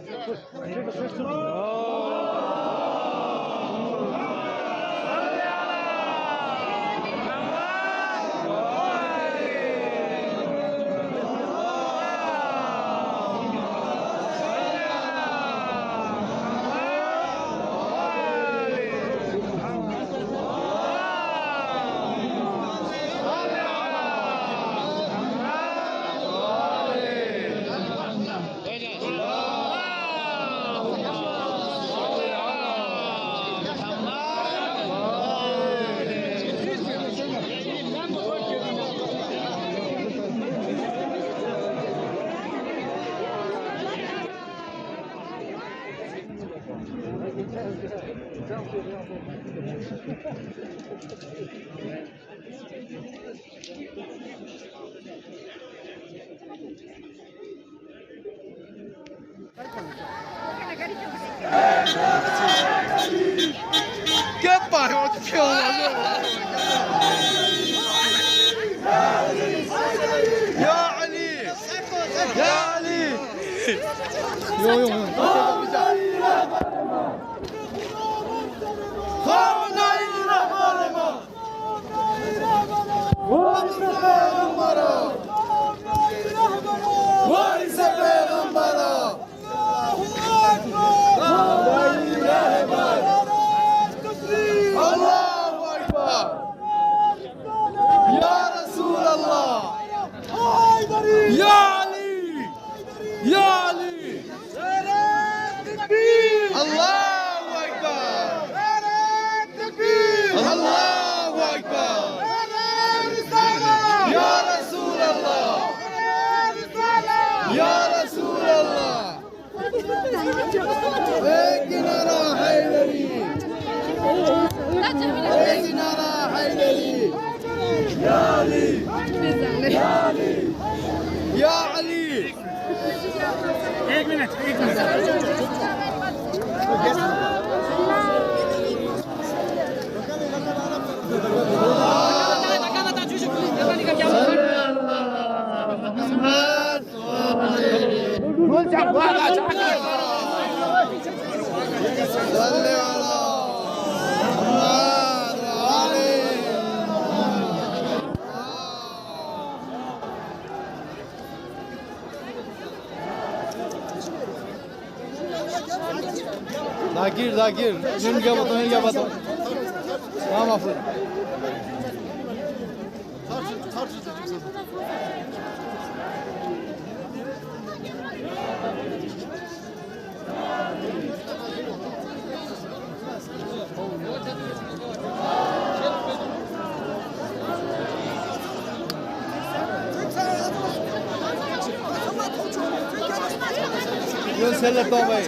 Che fai? Ma che يا علي يا علي يو يو يا علي يا علي الله أكبر الله أكبر يا رسول الله يا رسول الله اهدنا راح حيدري اهدنا راح حيدري يا علي يا علي يا علي एक मिनट لا gir. Önce batın. Tamam afı. Yön selle tavayı.